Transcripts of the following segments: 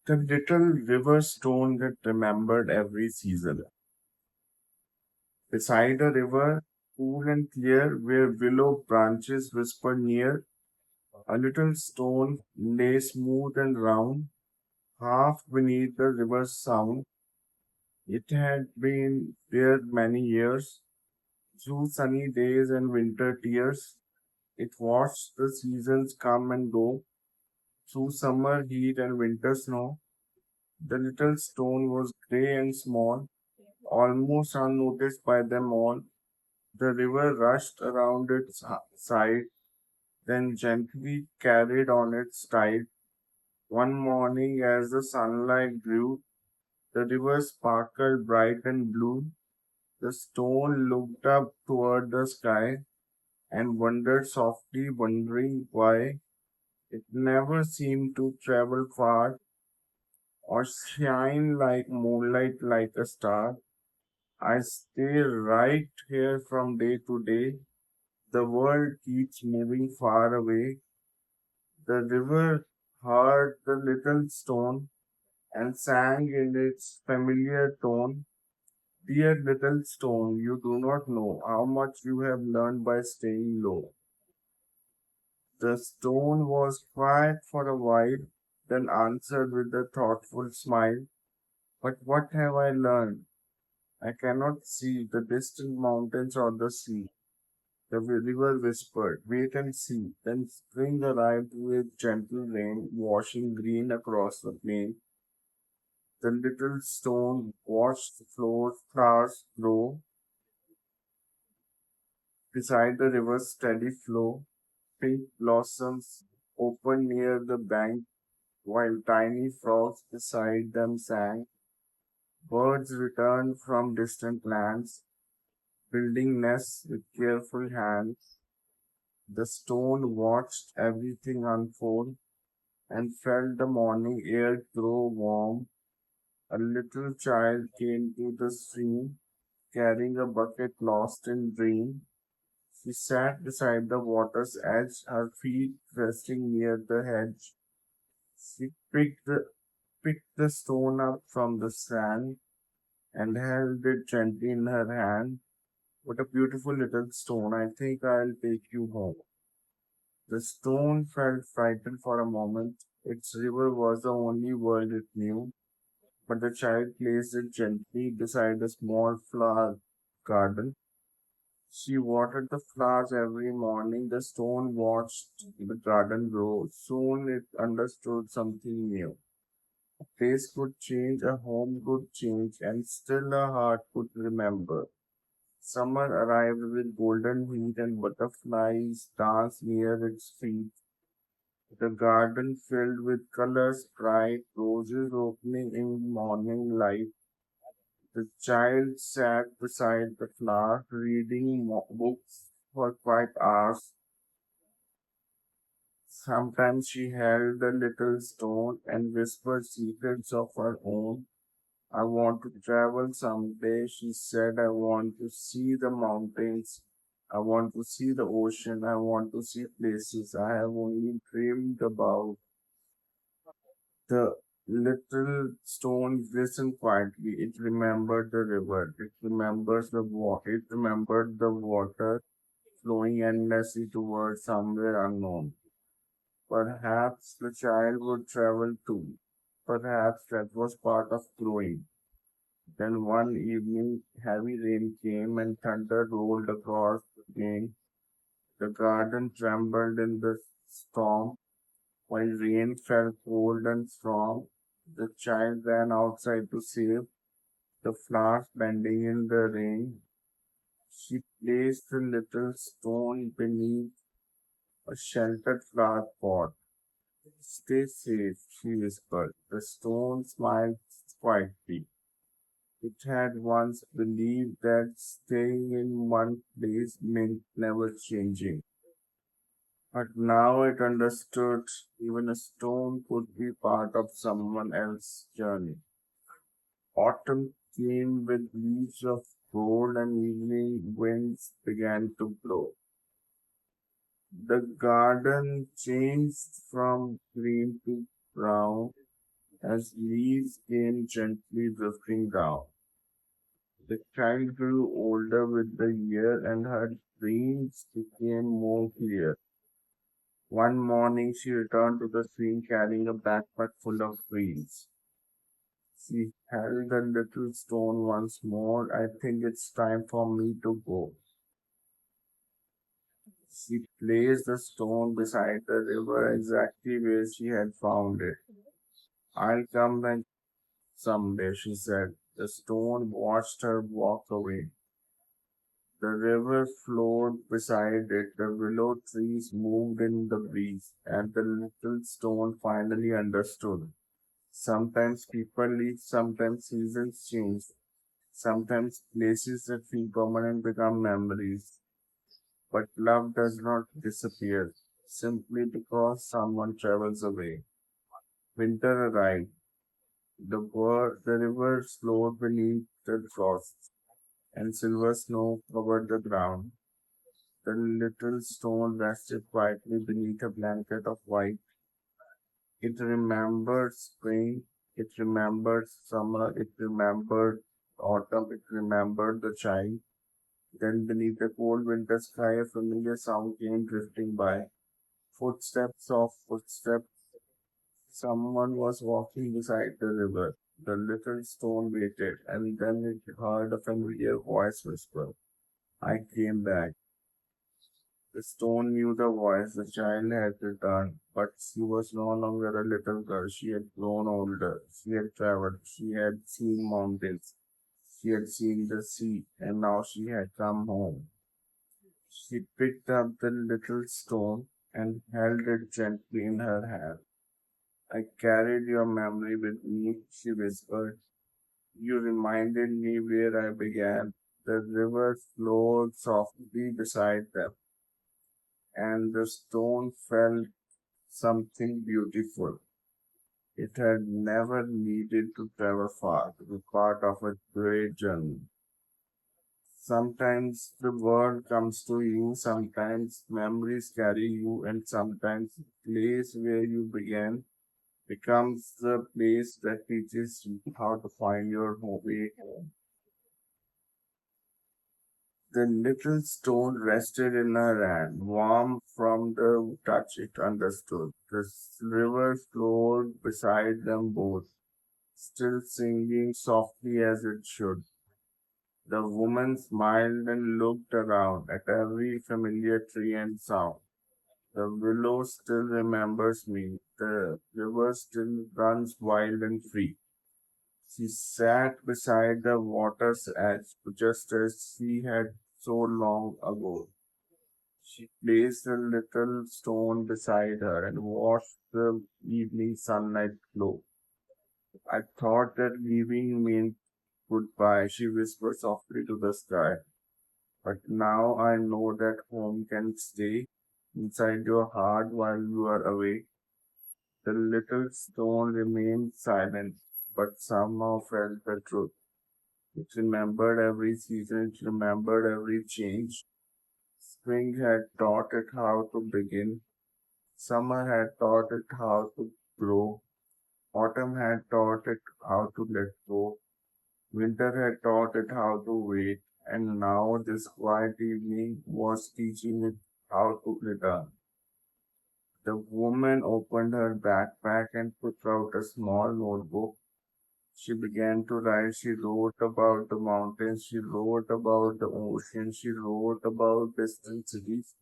The little river stone that remembered every season. Beside a river, cool and clear, where willow branches whispered near, a little stone lay smooth and round, half beneath the river's sound. It had been there many years, through sunny days and winter tears. It watched the seasons come and go, through summer heat and winter snow. The little stone was grey and small, almost unnoticed by them all. The river rushed around its side, then gently carried on its tide. One morning, as the sunlight grew, the river sparkled bright and blue. The stone looked up toward the sky and wondered softly, wondering why it never seemed to travel far or shine like moonlight like a star. I stay right here from day to day. The world keeps moving far away. The river heard the little stone and sang in its familiar tone. Dear little stone, you do not know how much you have learned by staying low. The stone was quiet for a while, then answered with a thoughtful smile. But what have I learned? I cannot see the distant mountains or the sea. The river whispered, wait and see. Then spring arrived with gentle rain, washing green across the plain. The little stone watched the flowers grow beside the river's steady flow. Pink blossoms opened near the bank, while tiny frogs beside them sang. Birds returned from distant lands, building nests with careful hands. The stone watched everything unfold and felt the morning air grow warm. A little child came to the stream, carrying a bucket lost in dream. She sat beside the water's edge, her feet resting near the hedge. She picked the stone up from the sand and held it gently in her hand. What a beautiful little stone. I think I'll take you home. The stone felt frightened for a moment. Its river was the only world it knew, but the child placed it gently beside a small flower garden. She watered the flowers every morning. The stone watched the garden grow. Soon it understood something new. A place could change, a home could change, and still a heart could remember. Summer arrived with golden heat and butterflies danced near its feet. The garden filled with colors bright, roses opening in morning light. The child sat beside the flower, reading books for quiet hours. Sometimes she held a little stone and whispered secrets of her own. I want to travel someday, she said. I want to see the mountains. I want to see the ocean. I want to see places I have only dreamed about. The little stone listened quietly. It remembered the river. It remembered the water flowing endlessly towards somewhere unknown. Perhaps the child would travel too. Perhaps that was part of growing. Then one evening, heavy rain came and thunder rolled across the plain. The garden trembled in the storm, while rain fell cold and strong. The child ran outside to save the flowers bending in the rain. She placed the little stone beneath a sheltered flower pot. Stay safe, she whispered. The stone smiled quietly. It had once believed that staying in one place meant never changing. But now it understood even a stone could be part of someone else's journey. Autumn came with leaves of gold and evening winds began to blow. The garden changed from green to brown as leaves came gently drifting down. The child grew older with the year and her dreams became more clear. One morning she returned to the stream carrying a backpack full of dreams. She held the little stone once more. I think it's time for me to go. She placed the stone beside the river exactly where she had found it. I'll come back someday, she said. The stone watched her walk away. The river flowed beside it, the willow trees moved in the breeze, and the little stone finally understood. Sometimes people leave, sometimes seasons change, sometimes places that feel permanent become memories. But love does not disappear simply because someone travels away. Winter arrived. The river flowed beneath the frost, and silver snow covered the ground. The little stone rested quietly beneath a blanket of white. It remembered spring, it remembered summer, it remembered autumn, it remembered the child. Then beneath the cold winter sky, a familiar sound came drifting by. Footsteps, soft footsteps. Someone was walking beside the river. The little stone waited, and then it heard a familiar voice whisper, I came back. The stone knew the voice. The child had returned, but she was no longer a little girl. She had grown older. She had traveled. She had seen mountains. She had seen the sea, and now she had come home. She picked up the little stone and held it gently in her hand. I carried your memory with me, she whispered. You reminded me where I began. The river flowed softly beside them, and the stone felt something beautiful. It had never needed to travel far to be part of a great journey. Sometimes the world comes to you, sometimes memories carry you, and sometimes the place where you began becomes the place that teaches you how to find your way home. The little stone rested in her hand, warm from the touch it understood. The river flowed beside them both, still singing softly as it should. The woman smiled and looked around at every familiar tree and sound. The willow still remembers me. The river still runs wild and free. She sat beside the water's edge just as she had so long ago. She placed a little stone beside her and watched the evening sunlight glow. I thought that leaving meant goodbye, she whispered softly to the sky. But now I know that home can stay inside your heart while you are away. The little stone remained silent, but somehow felt the truth. It remembered every season, it remembered every change. Spring had taught it how to begin, summer had taught it how to grow, autumn had taught it how to let go, winter had taught it how to wait, and now this quiet evening was teaching it how to return. The woman opened her backpack and took out a small notebook. She began to write. She wrote about the mountains, she wrote about the ocean, she wrote about distant cities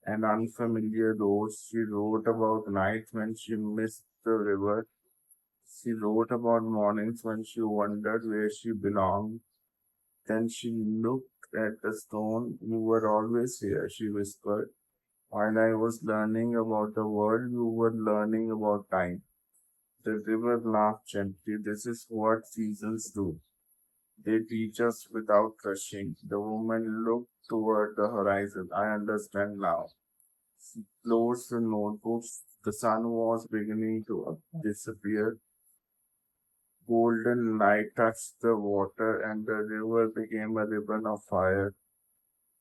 and unfamiliar roads. She wrote about nights when she missed the river. She wrote about mornings when she wondered where she belonged. Then she looked at the stone. You were always here, she whispered. While I was learning about the world, you were learning about time. The river laughed gently. This is what seasons do. They teach us without rushing. The woman looked toward the horizon. I understand now. She closed the notebook. The sun was beginning to disappear. Golden light touched the water, and the river became a ribbon of fire.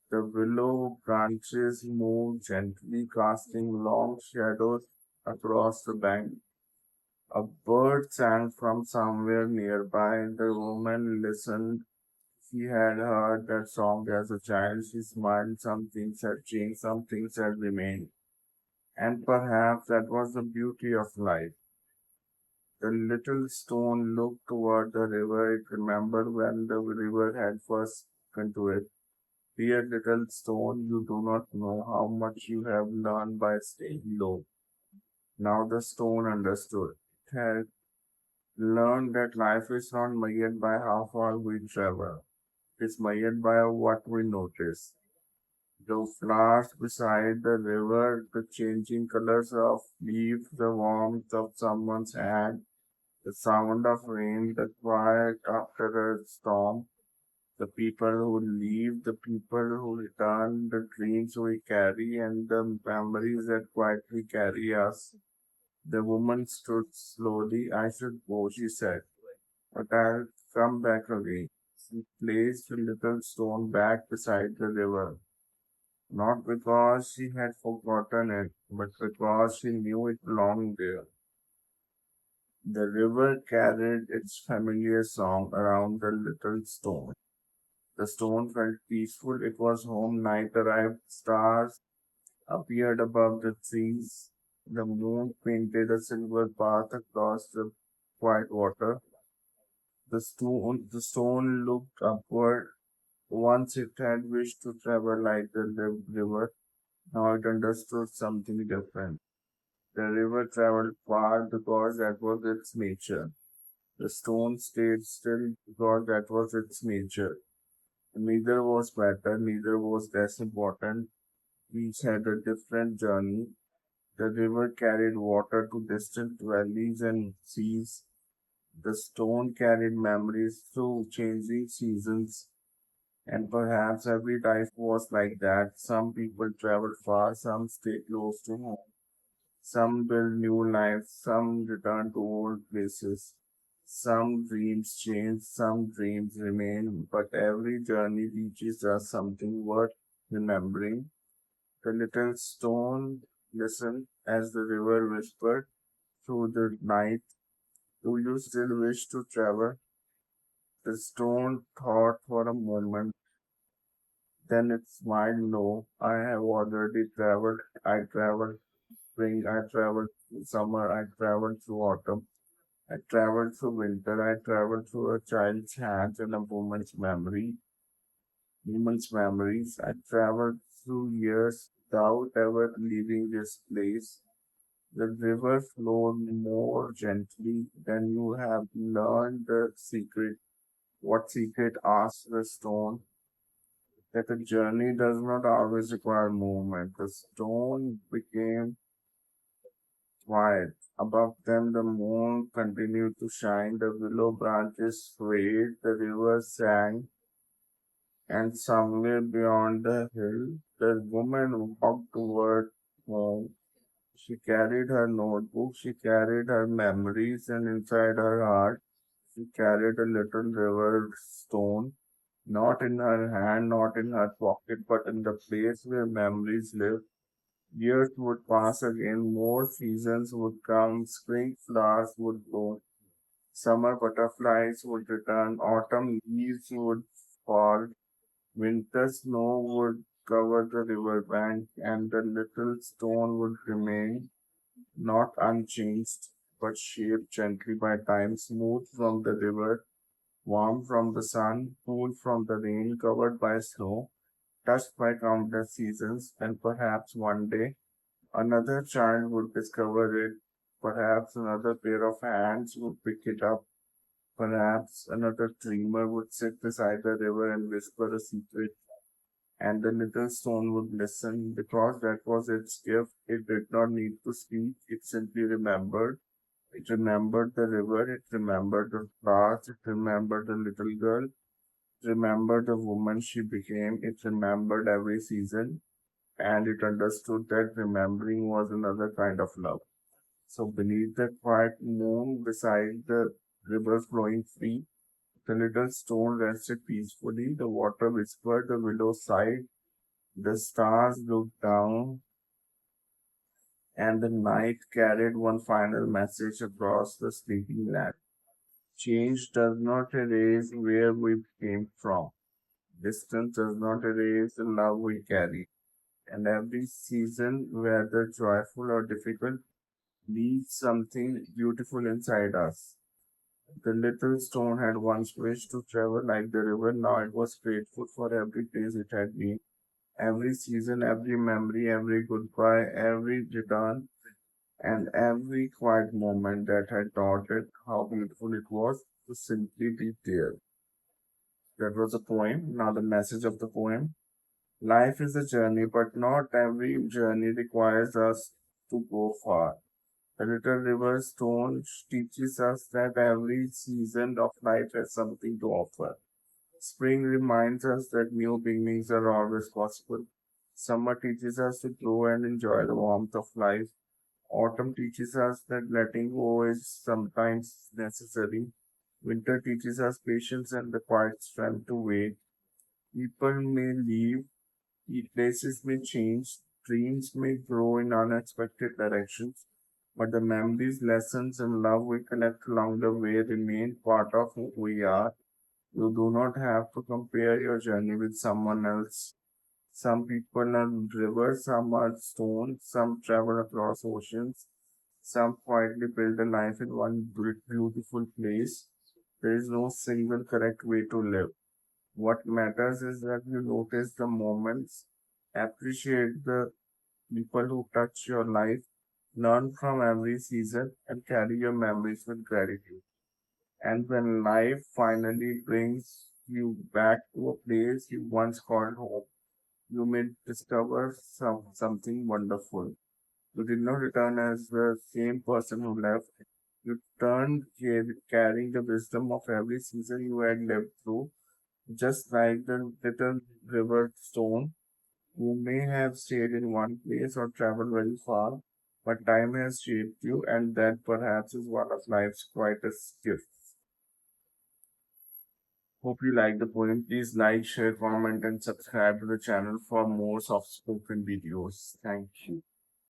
The willow branches moved gently, casting long shadows across the bank. A bird sang from somewhere nearby. The woman listened. She had heard that song as a child. She smiled. Some things had changed, some things had remained. And perhaps that was the beauty of life. The little stone looked toward the river. It remembered when the river had first come to it. Dear little stone, you do not know how much you have learned by staying low. Now the stone understood. It had learned that life is not measured by how far we travel. It's measured by what we notice. The flowers beside the river, the changing colors of leaves, the warmth of someone's hand, the sound of rain, the quiet after a storm, the people who leave, the people who return, the dreams we carry, and the memories that quietly carry us. The woman stood slowly. I should go, she said, but I'll come back again. She placed the little stone back beside the river, not because she had forgotten it, but because she knew it belonged there. The river carried its familiar song around the little stone. The stone felt peaceful. It was home. Night arrived. Stars appeared above the trees. The moon painted a silver path across the quiet water. The stone looked upward. Once it had wished to travel like the river. Now it understood something different. The river traveled far because that was its nature. The stone stayed still because that was its nature. Neither was better, neither was less important. Each had a different journey. The river carried water to distant valleys and seas. The stone carried memories through changing seasons. And perhaps every life was like that. Some people travel far, some stay close to home. Some build new lives, some return to old places. Some dreams change, some dreams remain, but every journey teaches us something worth remembering. The little stone listened as the river whispered through the night, do you still wish to travel? The stone thought for a moment, then it smiled, no, I have already traveled. I traveled spring, I traveled through summer, I traveled through autumn. I traveled through winter. I traveled through a child's hands and a woman's memories. I traveled through years without ever leaving this place. The river flowed more gently than you have learned the secret. What secret? Asked the stone. That a journey does not always require movement. The stone became quiet. Above them, the moon continued to shine, the willow branches swayed, the river sang, and somewhere beyond the hill, the woman walked toward home. She carried her notebook, she carried her memories, and inside her heart, she carried a little river stone, not in her hand, not in her pocket, but in the place where memories live. Years would pass again, more seasons would come, spring flowers would bloom, summer butterflies would return, autumn leaves would fall, winter snow would cover the riverbank, and the little stone would remain, not unchanged, but shaped gently by time, smooth from the river, warm from the sun, cool from the rain, covered by snow, touched by countless seasons, and perhaps one day another child would discover it. Perhaps another pair of hands would pick it up. Perhaps another dreamer would sit beside the river and whisper a secret. And the little stone would listen because that was its gift. It did not need to speak, it simply remembered. It remembered the river, it remembered the flowers, it remembered the little girl, it remembered the woman she became, it remembered every season, and it understood that remembering was another kind of love. So beneath the quiet moon, beside the river flowing free, the little stone rested peacefully. The water whispered, the willow sighed, the stars looked down, and the night carried one final message across the sleeping land. Change does not erase where we came from. Distance does not erase the love we carry. And every season, whether joyful or difficult, leaves something beautiful inside us. The little stone had once wished to travel like the river. Now it was grateful for every place it had been, every season, every memory, every goodbye, every return, and every quiet moment that had taught it how beautiful it was to simply be there. That was a poem. Now, the message of the poem. Life is a journey, but not every journey requires us to go far. The little river stone teaches us that every season of life has something to offer. Spring reminds us that new beginnings are always possible. Summer teaches us to grow and enjoy the warmth of life. Autumn teaches us that letting go is sometimes necessary. Winter teaches us patience and the quiet strength to wait. People may leave, places may change, dreams may grow in unexpected directions, but the memories, lessons, and love we collect along the way remain part of who we are. You do not have to compare your journey with someone else. Some people are rivers, some are stones, some travel across oceans, some quietly build a life in one beautiful place. There is no single correct way to live. What matters is that you notice the moments, appreciate the people who touch your life, learn from every season, and carry your memories with gratitude. And when life finally brings you back to a place you once called home, you may discover something wonderful. You did not return as the same person who left. You returned carrying the wisdom of every season you had lived through, just like the little river stone. You may have stayed in one place or traveled very far, but time has shaped you, and that perhaps is one of life's quietest gifts. Hope you like the poem. Please like, share, comment, and subscribe to the channel for more soft spoken videos. Thank you.